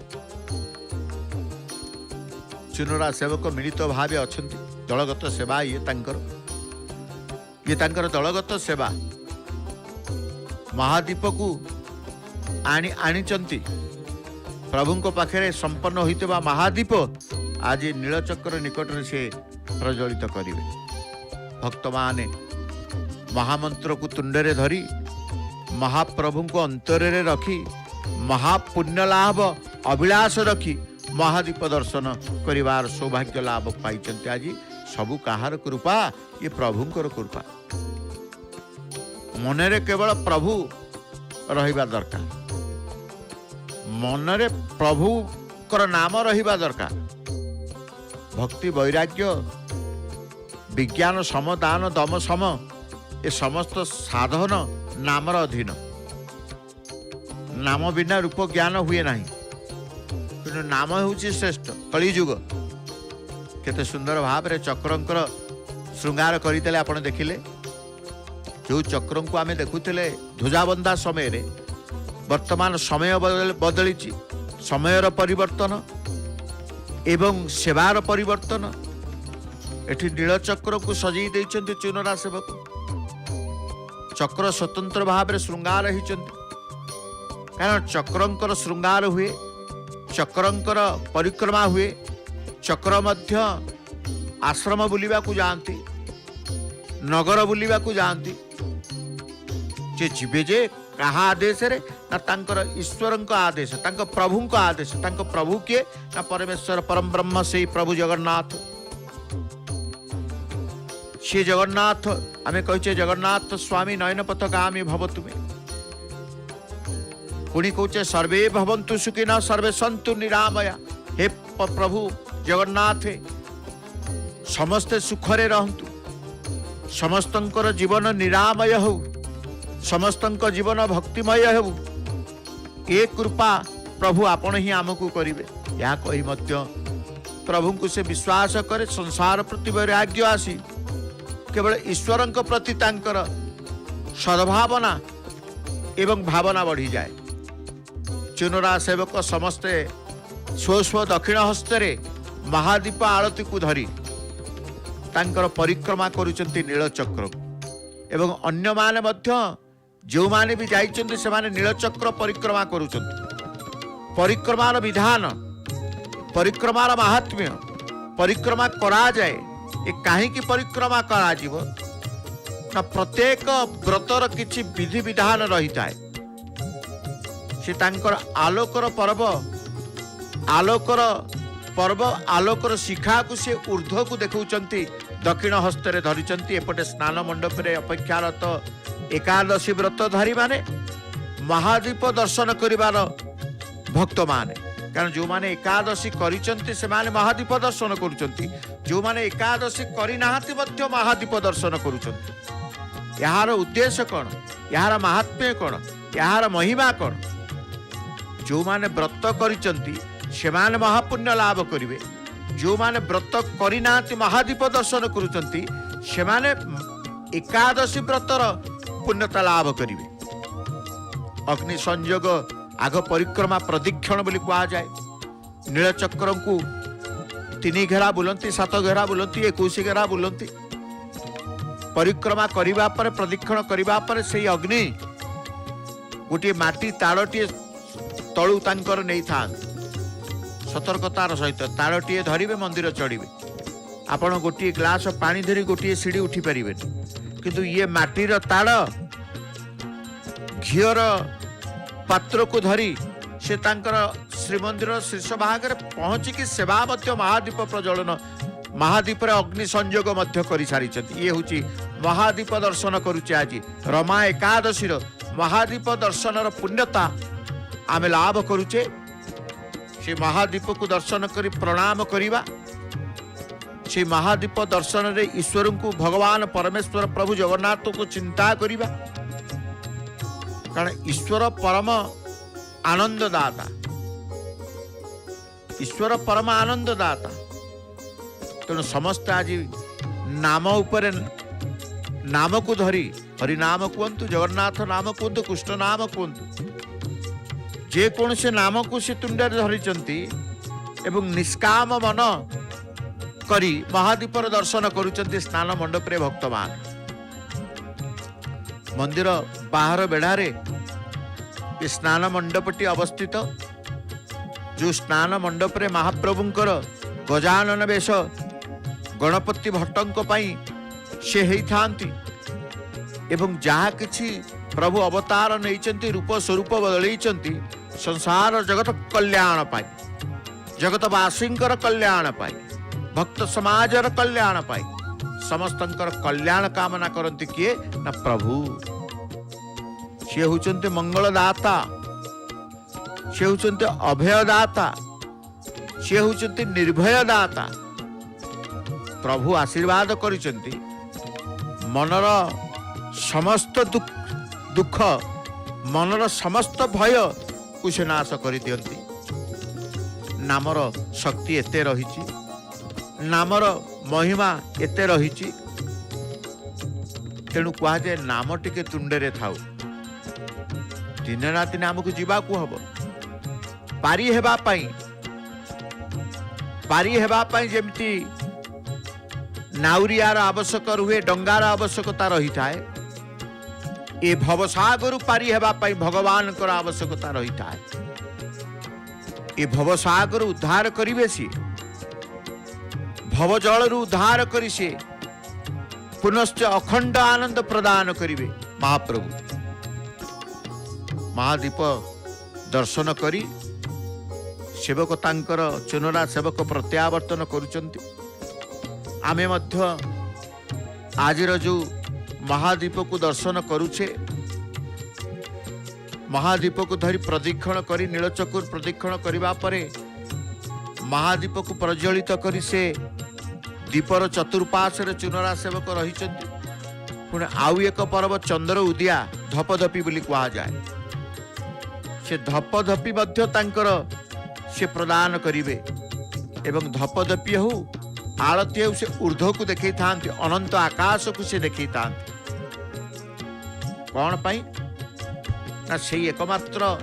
चुनरा सेवक मिलित भावे अछंती दलगत सेवा ये तांकर दलगत सेवा महादीप को आनीचंती प्रभु को पाखे संपन्न होइतबा महादीप आज नीलचक्र निकट से प्रज्वलित करिवे भक्त माने महामंत्र को तुंडरे धरी महाप्रभु को अंतरे रखी महापुण्य लाभ अभिलाष रखी महादीप दर्शन करिवार सौभाग्य लाभ पाई आज सबु कहार कृपा ये प्रभुंकर कृपा मनरे केवल प्रभु रहिबा दरकार मनरे प्रभु कर नाम रहिबा दरकार भक्ति वैराग्य विज्ञान सम दान दम सम ए समस्त साधन नामर अधीन नाम बिना रूप ज्ञान हुए नहीं कि नाम हूँ श्रेष्ठ कलिजुग केते सुंदर भाव रे चक्रंकर श्रृंगार करते आपण देखिले जो चक्र को आम देखुले ध्वजाबंधा समय वर्तमान समय बदली समयर परिवर्तन एवं सेवार परिवर्तन एठी नीलचक्र को सजई देइछन्ति चुनरा सेवक चक्र स्वतंत्र भाव में श्रृंगार होइछन्ति कारण चक्रंकर श्रृंगार हुए चक्रंकर परिक्रमा हुए चक्र मध्य आश्रम बुलिबा को जाती नगर बुलिबा को जाती जे जीवे जे कहा आदेश रे ना तांकर ईश्वर आदेश तांकर प्रभु आदेश तांकर प्रभु किए ना परमेश्वर परम ब्रह्म से प्रभु जगन्नाथ से जगन्नाथ आमे कहे जगन्नाथ स्वामी नयन पथगामी भवतु में पुणी कहे सर्वे भवन्तु सुखिनः सर्वे सन्तु निरामया हे प्रभु जगन्नाथ समस्ते सुखरे रहंतु समस्तंकर जीवन निरामय हो समस्तंक जीवन भक्तिमय हो ए कृपा प्रभु आपण ही आमको करिवे या कही मध्य प्रभु को से विश्वास करे संसार प्रति वैराग्य आसी केवल ईश्वर प्रति तांकर सद्भावना एवं भावना बढ़ी जाए चुनरा सेवक समस्ते स्व स्व दक्षिण हस्ते महादीप आरती को धरी तांकर परिक्रमा करुचंती नीलचक्र एवं अन्य माने मध्य जो माने भी जाइचंती से माने नीलचक्र परिक्रमा करुचंती परिक्रमार विधान परिक्रमार महात्म्य परिक्रमा करा जाए ए काहे की परिक्रमा करा जीव ना प्रत्येक व्रतर किछि विधि विधान रही थाए से तांकर आलोकर आलोकर शिखा को से ऊर्ध्व को देखौचंती दक्षिण हस्ते धरिचंती एपटे स्नान मंडप रे अपेक्षारत एकादशी व्रत धारी माने महादीप दर्शन करिवार भक्त माने कारण जो माने एकादशी करिचंती से माने महादीप दर्शन करुचंती जो माने एकादशी करि नाहति मध्य महादीप दर्शन करुचंती यार उद्देश्य कौन यार महात्म्य कौन यार महिमा कौन जो माने व्रत करिचंती से माने महापुण्य लाभ करिवे जो माने व्रत करि नाहति महादीप दर्शन करुचंती से माने एकादशी व्रतर पुण्यता लाभ करिवे अग्नि संयोग आग परिक्रमा प्रदीक्षण बोली कहा जाए नीलचक्र को 3 घेरा बुलंती 7 घेरा बुलंती 21 घेरा बुलंती परिक्रमा करिबा पर प्रदीक्षण करिबा पर से अग्नि गोटे माटी ताड़टी तलू तांकर नहीं था सतर्कतार सहित ताड़टी धरिवे मंदिर चढ़िवे आपण गोटे ग्लास पानी धरी गोटे सीढ़ी उठी पारे किंतु ये माटीर ताड़ घीर पात्र को धरी से तांकर श्रीमंदिर शीर्ष भाग में पहुंचिकी सेवा मध्य महादीप प्रज्वलन महादीप अग्नि संयोग मध्य कर सारी ये हूँ महादीप दर्शन करुचे आज रमा एकादशी महादीप दर्शन पुण्यता आमे लाभ करुचे से महादीप को दर्शन करी प्रणाम करिबा से महादीप दर्शन रे ईश्वर को भगवान परमेश्वर प्रभु जगन्नाथ को चिंता करिबा कारण ईश्वर परम आनंददाता ईश्वर परम आनंददाता तेणु समस्त आज नाम उपर नाम को धरी हरि नाम कहतु जगन्नाथ नाम कहतु कृष्ण नाम कहतु जे कौन से नाम को से तुंडे धरी एवं निष्काम मन करी महादीपर दर्शन करुचंती स्नान मंडप रे भक्त मान मंदिर बाहर बेढ़ारे ये स्नान मंडपटी अवस्थित जो स्नान मंडप रे महाप्रभुंकर गजानन वेश गणपति भट्टों से ही थांती एवं जहाँ किछि प्रभु अवतार नहीं रूप स्वरूप बदलई संसार जगत कल्याण पाई जगतवासी कल्याण पाई भक्त समाजर कल्याण पाई समस्तंकर कल्याण कामना करती किए ना प्रभु सी होचंती मंगलदाता सी होचंती अभयदाता सी होचंती निर्भयदाता प्रभु आशीर्वाद करिसंती मनर समस्त दुख मनर समस्त भय को से नाश कर दियंती नामर शक्ति एते रही नामर महिमा एते रही तेणु कहुए नाम टिके तुंडे थाउ दिन राति आमको जीवाकू हम पारी हेबापाई जेमती नाउरियार आवश्यक रुहे डंगार आवश्यकता रही थाए ए भवसागर पारी हेबापाई भगवान को आवश्यकता रही थाए ए भवसागर उद्धार करिवे सी भवजल उद्धार करी से पुनश्च अखंड आनंद प्रदान करिवे महाप्रभु महादीप दर्शन करी सेवक तांकर चुनरा सेवक प्रत्यावर्तन करुचंती आमे मध्य आजिर जो महादीप को दर्शन करुछे महादीप को धरी प्रदीक्षण करी नीलचक्र प्रदीक्षण करबा परे महादीप को प्रज्वलित करी से दीपर चतुर्पार्श्व चुनरा सेवक रही पुणे आउ एक पर्व चंद्र उदिया धपधपी बोली कहा जाए से धपधपी मध्य तांकर से प्रदान करिवे एवं धपधपी हो आरती हो से ऊर्ध्व को देखई थांती अनंत आकाश को से देखई थांती कौन पाई ना से एकमात्र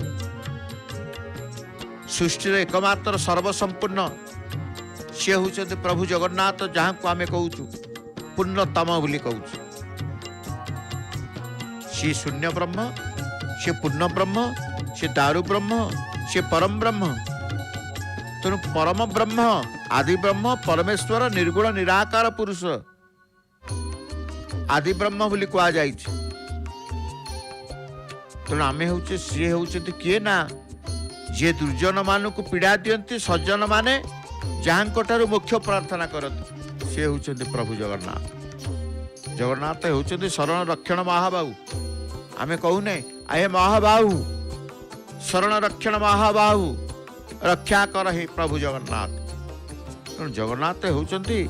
सृष्टि एकमात्र सर्वसंपूर्ण सी हूँ प्रभु जगन्नाथ जहाँ को आम कहूँ पूर्णतम बोली कहूँ सी शून्य ब्रह्म सी पूर्ण ब्रह्म सी दारु ब्रह्म सी परम ब्रह्म तेणु परम ब्रह्म आदि ब्रह्म परमेश्वर निर्गुण निराकार पुरुष आदि ब्रह्म बोली कह जाए तेणु आम हूँ सी हूँ किए ना जे दुर्जन मान को पीड़ा दियंती सज्जन माने जहाँ मुख्य प्रार्थना करते सी हूँ प्रभु जगन्नाथ जगन्नाथ होती शरण रक्षण महाबाहु आमे कहूने आए महाबाहु शरण रक्षण महाबाहु रक्षा कर हे प्रभु जगन्नाथ जगन्नाथ होती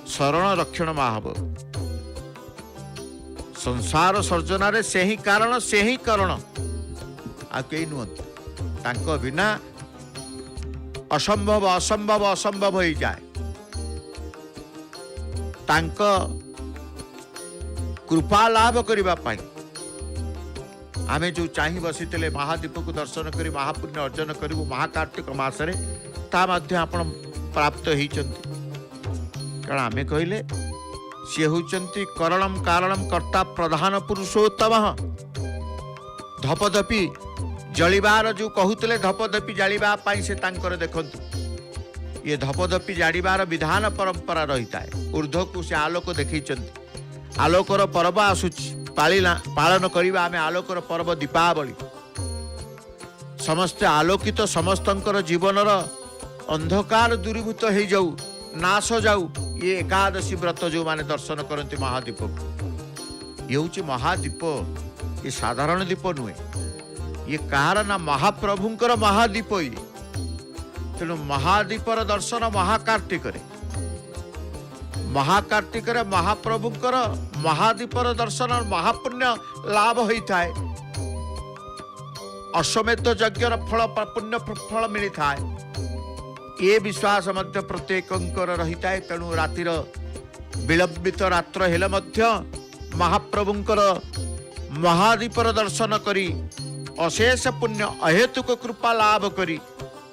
शरण रक्षण महाबाहु संसार सर्जन से ही कारण से ही करण आ कई नुहति तांको बिना असंभव असंभव असंभव हो जाए तांको कृपा लाभ करबा पाई आमे जो चाहि बसीते महादीप को दर्शन करी महापुण्य अर्जन करू महाकार्तिक मासरे ता मध्य आपण प्राप्त होइचंती कारण आमे कहिले सी होचंती करणम कारणम कर्ता प्रधान पुरुषोत्तम धपधपी जलिबार जो कहूतले धपधपी जालिबा पाई से तांकर देखंतु ये धपधपी जाड़ीबार विधान परंपरा रही है ऊर्ध्व को से आलोक देखैचंती आलोकर पर्व आसुची पालन करिबा आमे आलोकर पर्व दीपावली समस्त आलोकित समस्तंकर जीवनर अंधकार दूरीभूत हो जाऊ नाश जाऊ ये एकादशी व्रत जो माने दर्शन करती महादीप ये हूँ महादीप ये साधारण दीप नुहे ये कहार ना महाप्रभुंकर महादीप ये तेणु महादीपर दर्शन महाकार्तिक महाप्रभुंकर महादीपर दर्शन महापुण्य लाभ होता है अश्वमेध यज्ञ फल पुण्य फल मिलता है ये विश्वास मध्य प्रत्येकंकर रही है तेणु रातिर विलंबित रात्र हेले मध्य महाप्रभुंकर महादीपर दर्शन करी अशेष पुण्य अहेतुक कृपा लाभ करी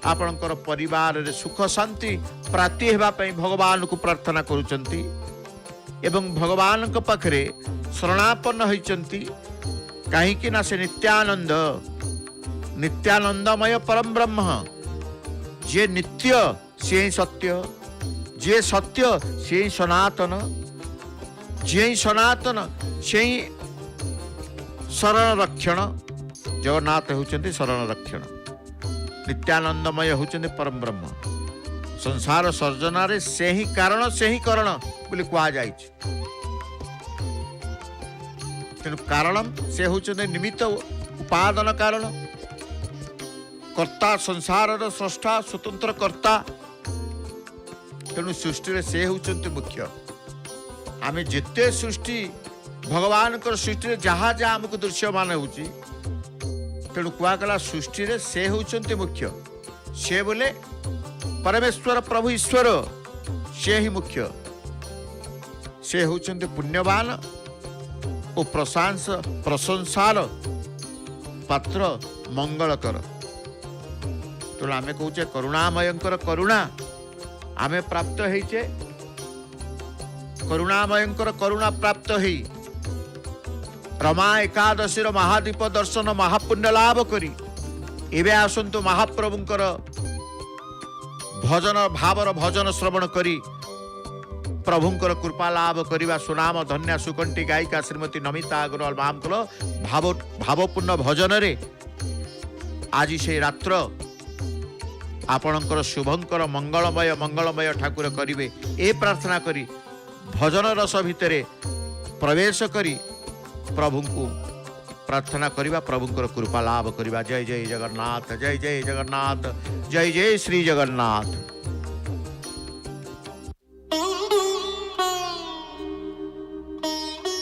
आपणकर परिवार रे सुख शांति प्राप्ति हेबा पई भगवान को प्रार्थना करूचंती एवं भगवान को पाखरे शरणापन्न होइचंती काहे कि ना से नित्यानंदमय परम ब्रह्म जे नित्य से सत्य जे सत्य से सनातन जे सनातन से शरण रक्षण जगन्नाथ होचंती शरण रक्षण नित्यानंदमय होचंती परम ब्रह्म संसार सर्जन से ही कारण से ही करण बोली कहा जाए तेणु कारणम से होचंती निमित्त उपादान कारण कर्ता संसार स्रष्टा स्वतंत्र कर्ता तेणु सृष्टि से होचंती मुख्य आमे जिते सृष्टि भगवान सृष्टि जहाँ जहाँ आमको दृश्यमान होची तेणु कहला सृष्टि से होचंती मुख्य से बोले परमेश्वर प्रभु ईश्वर से ही मुख्य से होचंती पुण्यवान ଓ ପ୍ରଶଂସାର ପାତ୍ର ମଙ୍ଗଳକର। ତେଣୁ ଆମେ କହୁଛେ କରୁଣାମୟଙ୍କର କରୁଣା ଆମେ ପ୍ରାପ୍ତ ହେଇଛେ। କରୁଣାମୟଙ୍କର କରୁଣା ପ୍ରାପ୍ତ ହେଇ ରମା ଏକାଦଶୀର ମହାଦୀପ ଦର୍ଶନ ମହାପୁଣ୍ୟ ଲାଭ କରି ଏବେ ଆସନ୍ତୁ ମହାପ୍ରଭୁଙ୍କର ଭଜନ ଭାବର ଭଜନ ଶ୍ରବଣ କରି ପ୍ରଭୁଙ୍କର କୃପା ଲାଭ କରିବା। ସୁନାମ ଧନ୍ୟା ସୁକଣ୍ଠି ଗାୟିକା ଶ୍ରୀମତୀ ନମିତା ଅଗ୍ରୱାଲ ମହାଙ୍କର ଭାବପୂର୍ଣ୍ଣ ଭଜନରେ ଆଜି ସେଇ ରାତ୍ର ଆପଣଙ୍କର ଶୁଭଙ୍କର ମଙ୍ଗଳମୟ ଠାକୁର କରିବେ ଏ ପ୍ରାର୍ଥନା କରି ଭଜନ ରସ ଭିତରେ ପ୍ରବେଶ କରି ପ୍ରଭୁଙ୍କୁ ପ୍ରାର୍ଥନା କରିବା, ପ୍ରଭୁଙ୍କର କୃପା ଲାଭ କରିବା। ଜୟ ଜୟ ଜଗନ୍ନାଥ, ଜୟ ଜୟ ଜଗନ୍ନାଥ, ଜୟ ଜୟ ଶ୍ରୀ ଜଗନ୍ନାଥ।